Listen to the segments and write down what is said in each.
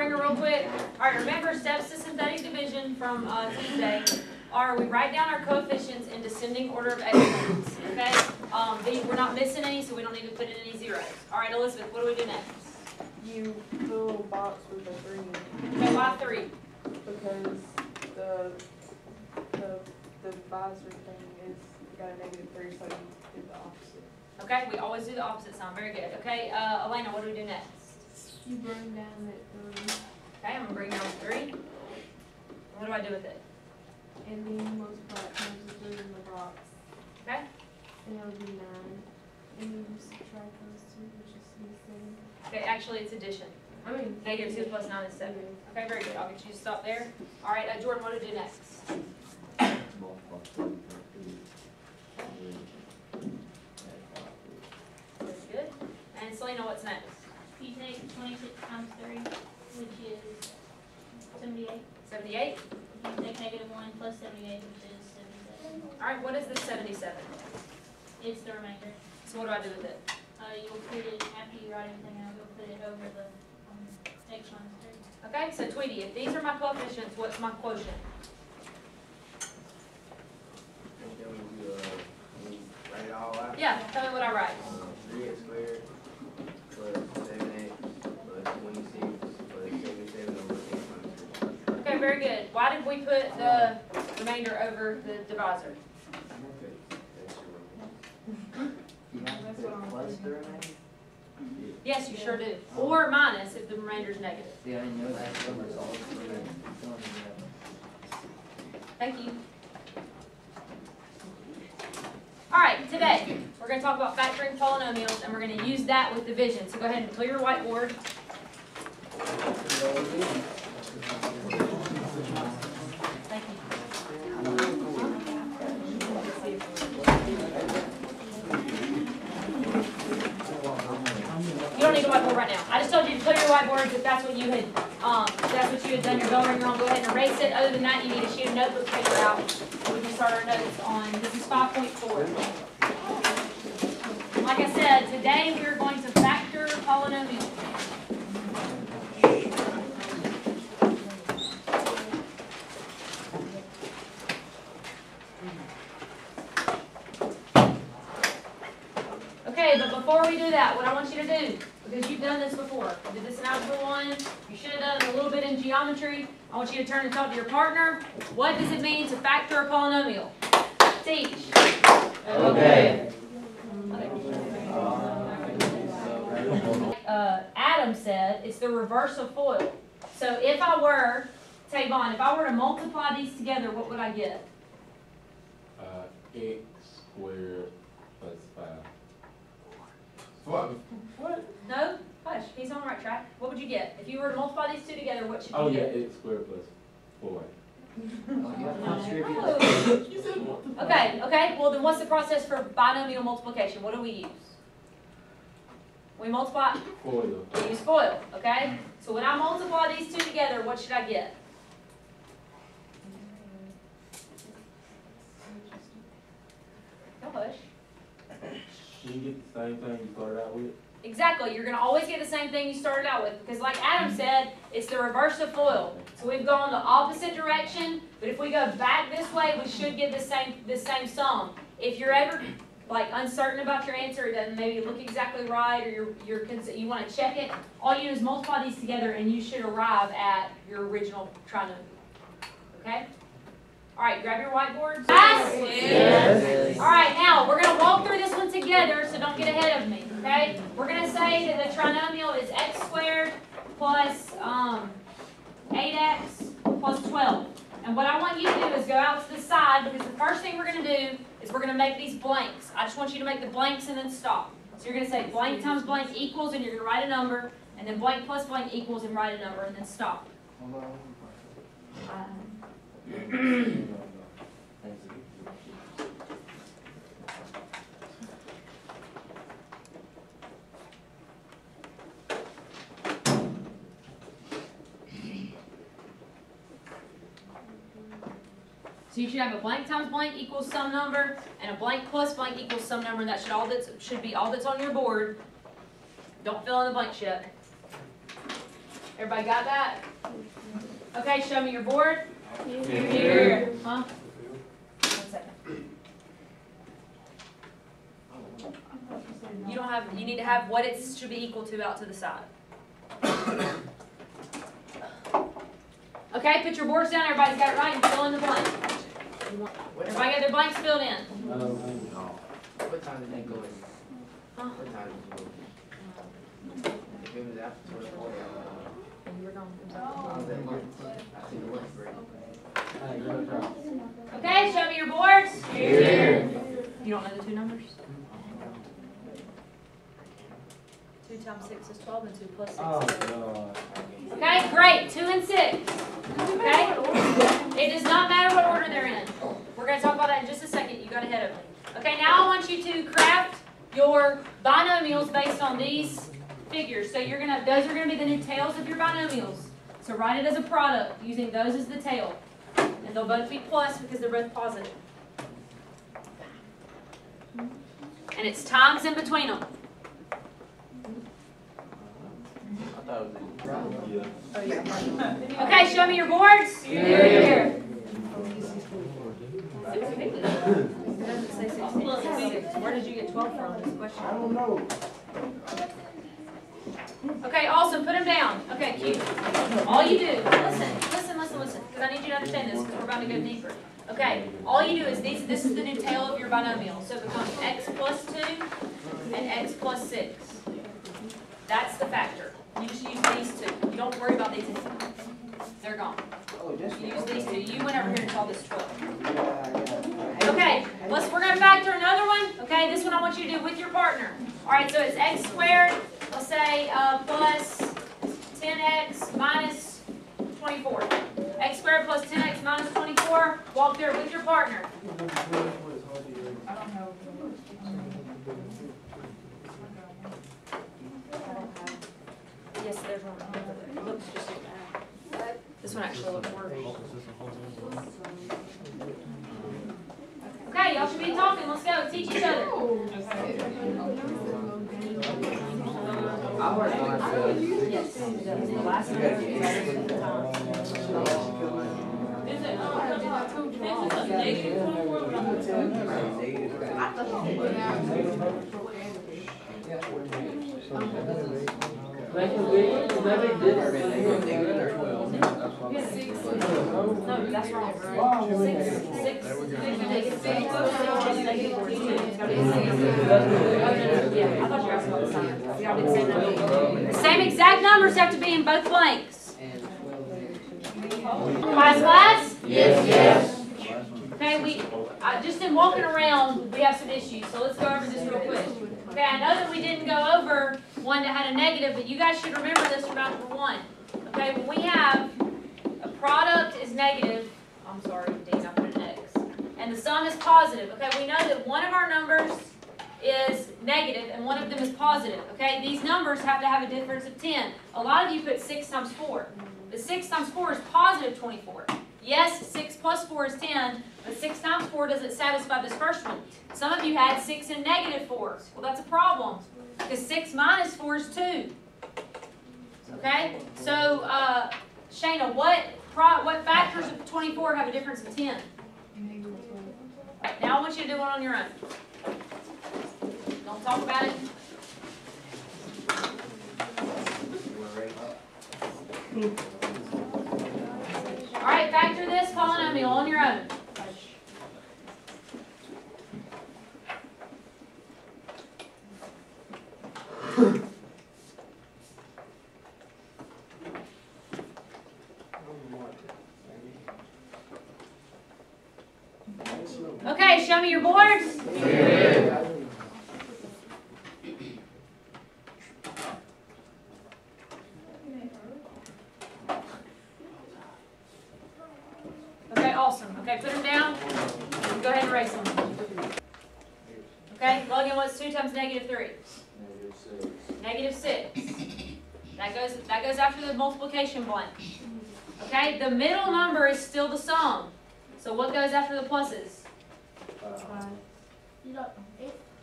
ringer real quick. All right, remember steps to synthetic division from Tuesday are we write down our coefficients in descending order of excellence. Okay, we're not missing any, so we don't need to put in any zeros. All right, Elizabeth, what do we do next? You put a little box with a 3. Okay, why 3? Because the divisor thing is got a -3, so you do the opposite. Okay, we always do the opposite sign. Very good. Okay, Elena, what do we do next? You bring down that 3. Okay, I'm gonna bring down 3. What do I do with it? And then you multiply it times the 3 in the box. Okay. And it'll be 9. And then you subtract those 2, which is 7. Okay, actually it's addition. I mean, -2 plus 9 is 7. Okay, very good. I'll get you to stop there. All right, Jordan, what do we do next? Very good. And Selena, what's next? You take 26 times 3, which is 78. 78? You take -1 plus 78, which is 77. All right, what is this 77? It's the remainder. So what do I do with it? You'll put it, after you write everything out, you'll put it over the x minus 3. Okay, so Tweety, if these are my coefficients, what's my quotient? Write it all out. Yeah, tell me what I write. 3x squared plus 7x plus 26 plus 77 over x minus 3. Okay, very good. Why did we put the remainder over the divisor? Plus the remainder? Yes, you sure do. Or minus if the remainder is negative. Yeah, I know that's the result. Thank you. All right, today we're going to talk about factoring polynomials, and we're going to use that with division. So go ahead and clear your whiteboard. Thank you. You don't need a whiteboard right now. I just told you to clear your whiteboards if that's what you had, done your bell ringer on. Go ahead and erase it. Other than that, you need to shoot a notebook paper out. And we can start our notes on. This is 5.4. Like I said, today we are going to factor polynomials. Okay, but before we do that, what I want you to do, because you've done this before, you did this in Algebra 1, you should have done it a little bit in geometry, I want you to turn and talk to your partner. What does it mean to factor a polynomial? Teach. Okay. Adam said it's the reverse of FOIL. So if I were, Tavon, if I were to multiply these together, what would I get? X squared plus 5. What? No? Hush, he's on the right track. What would you get? If you were to multiply these two together, what should you Oh yeah, get? X squared plus 4. Okay, well then what's the process for binomial multiplication? What do we use? We multiply, FOIL. we use FOIL, okay? So when I multiply these two together, what should I get? No hush. You get the same thing you started out with? Exactly, you're going to always get the same thing you started out with, because like Adam said, it's the reverse of FOIL. So we've gone the opposite direction, but if we go back this way, we should get the same sum. If you're ever like uncertain about your answer, it doesn't maybe look exactly right, or you want to check it, all you do is multiply these together, and you should arrive at your original trinomial. Okay? All right, grab your whiteboards. Yes. All right, now we're going to walk through this one together, so don't get ahead of me. Okay? We're going to say that the trinomial is x squared plus 8x plus 12. And what I want you to do is go out to the side, because the first thing we're going to do is we're going to make these blanks. I just want you to make the blanks and then stop. So you're going to say blank times blank equals, and you're going to write a number, and then blank plus blank equals, and write a number, and then stop. So you should have a blank times blank equals some number, and a blank plus blank equals some number, and that should be all that's on your board. Don't fill in the blanks yet. Everybody got that? Okay, show me your board. Here. Huh? 1 second. You need to have what it should be equal to out to the side. Okay, put your boards down. Everybody's got it right and fill in the blank. Everybody got their blanks filled in. What time did they go in? Huh? What time did you go? If it was after 24, You were gone. I was at lunch. I took a lunch break. Okay, show me your boards. Here. You don't know the two numbers? 2 times 6 is 12 and 2 plus 6 Oh, is 8. God. Okay, great. 2 and 6. Okay? It does not matter what order they're in. We're going to talk about that in just a second. You got ahead of me. Okay, now I want you to craft your binomials based on these figures. So those are going to be the new tails of your binomials. So write it as a product using those as the tail. And they'll both be plus because they're both positive. And it's times in between them. I thought it was Oh, yeah. Okay, show me your boards. Here. It doesn't say 16. Where did you get 12 from? This question. I don't know. Okay, awesome. Put them down. Okay, cute. All you do, listen, because I need you to understand this because we're about to go deeper. Okay, all you do is this is the new tail of your binomial. So it becomes x plus 2 and x plus 6. That's the factor. You just use these two. You don't worry about these anymore. They're gone. You use these two. You went over here and called this 12. Okay, we're going to factor another one. Okay, this one I want you to do with your partner. All right, so it's x squared, let's say, plus 10x minus 24. X squared plus 10x minus 24. Walk there with your partner. I don't know. Yes, there's one. It looks just as bad. This one actually looks worse. Okay, y'all should be talking. Let's go. Teach each other. I worked on it. Yes. The last one. Is it negative 24? No, that's wrong. 6. Yeah, I thought you were asking about the sign. We already said that. Same exact numbers have to be in both blanks. Class? Yes. Okay, just in walking around, we have some issues, so let's go over this real quick. Okay, I know that we didn't go over one that had a negative, but you guys should remember this for number 1. Okay, when we have a product is negative, I'm sorry, Dean, I put an X, and the sum is positive. Okay, we know that one of our numbers is negative and one of them is positive. Okay, these numbers have to have a difference of 10. A lot of you put 6 times 4. But 6 times 4 is positive 24. Yes, 6 plus 4 is 10, but 6 times 4 doesn't satisfy this first one. Some of you had 6 and negative 4. Well, that's a problem, because 6 minus 4 is 2. Okay? So, Shayna, what factors of 24 have a difference of 10? Right, now I want you to do one on your own. Don't talk about it. All right, factor this polynomial on your own. Okay, show me your boards. Okay, awesome. Okay, put them down. Go ahead and erase them. Okay, Logan, what's 2 times negative 3? Negative 6. That goes after the multiplication blank. Okay, the middle number is still the sum. So what goes after the pluses?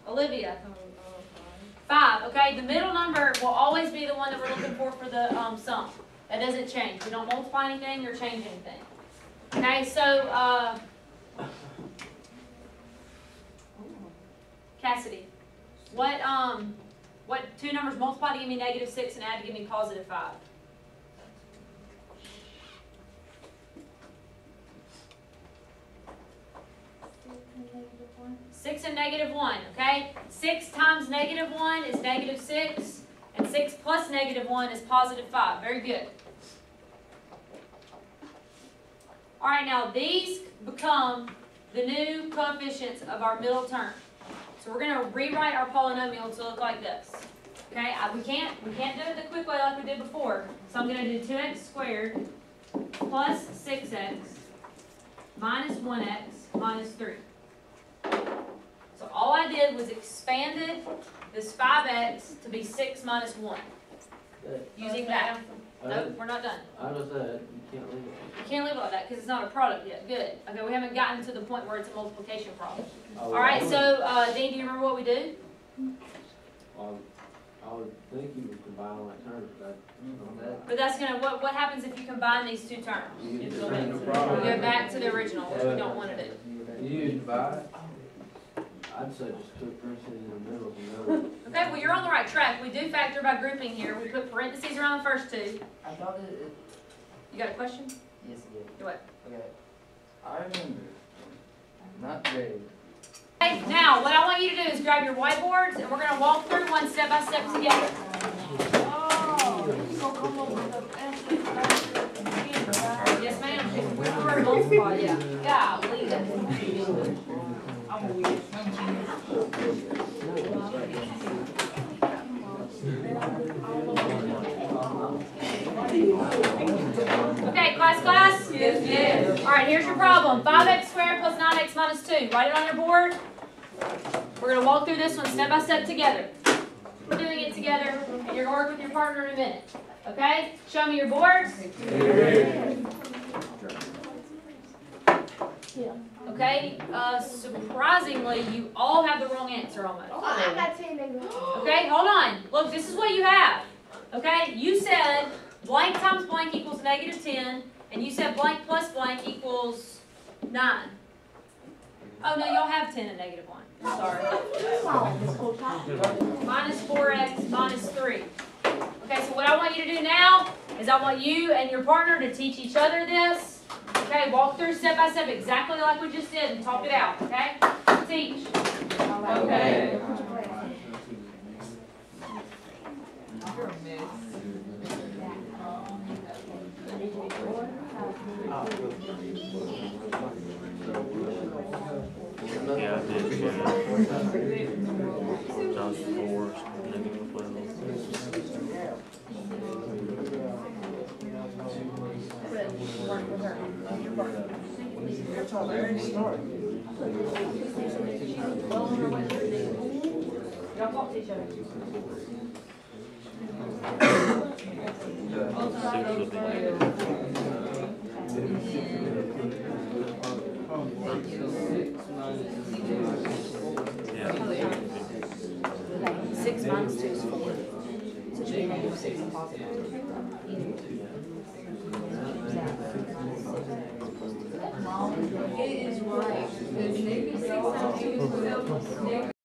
Olivia. 5. Okay, the middle number will always be the one that we're looking for the sum. That doesn't change. We don't multiply anything or change anything. Okay, so, Cassidy, what two numbers multiply to give me -6 and add to give me +5? 6 and -1, okay? 6 times -1 is -6, and 6 plus -1 is +5. Very good. All right, now these become the new coefficients of our middle term. So we're going to rewrite our polynomial to look like this. Okay, we can't do it the quick way like we did before. So I'm going to do 2x squared plus 6x minus 1x minus 3. So all I did was expanded this 5x to be 6 minus 1. Using that. No, we're not done. I just said, you can't leave it. You can't leave it like that because it's not a product yet. Good. Okay, we haven't gotten to the point where it's a multiplication problem. Oh, All right, so Dean, do you remember what we did? I would think you would combine like terms, but But that's gonna, what happens if you combine these two terms? you get We the random go problem. back to the original, which we don't want to do. You divide. I'd say just put parentheses in the middle of the middle. Okay, well, you're on the right track. We do factor by grouping here. We put parentheses around the first two. I thought it, You got a question? yes, it did. What? Okay. I remember. Not very. Okay, now, what I want you to do is grab your whiteboards, and we're gonna walk through one step by step together. Yes, ma'am. Word multiply, yeah. Golly. Okay, class? Yes. All right, here's your problem. 5x squared plus 9x minus 2. Write it on your board. We're going to walk through this one step by step together. We're doing it together, and you're going to work with your partner in a minute. Okay? Show me your boards. Okay, surprisingly, you all have the wrong answer almost. I got 10 and Okay, hold on. Look, this is what you have. Okay, you said blank times blank equals -10, and you said blank plus blank equals 9. Oh, no, y'all have 10 and -1. I'm sorry. Minus 4x minus 3. Okay, so what I want you to do now is I want you and your partner to teach each other this. Okay, walk through step by step exactly like we just did and talk it out, okay? Teach. Okay. Yeah, I did. Just 4, Y'all talk to each other. Yeah. 6 minus 2 is 4. So it should be -6 and positive. It is right. Because -6 times 2 is 12.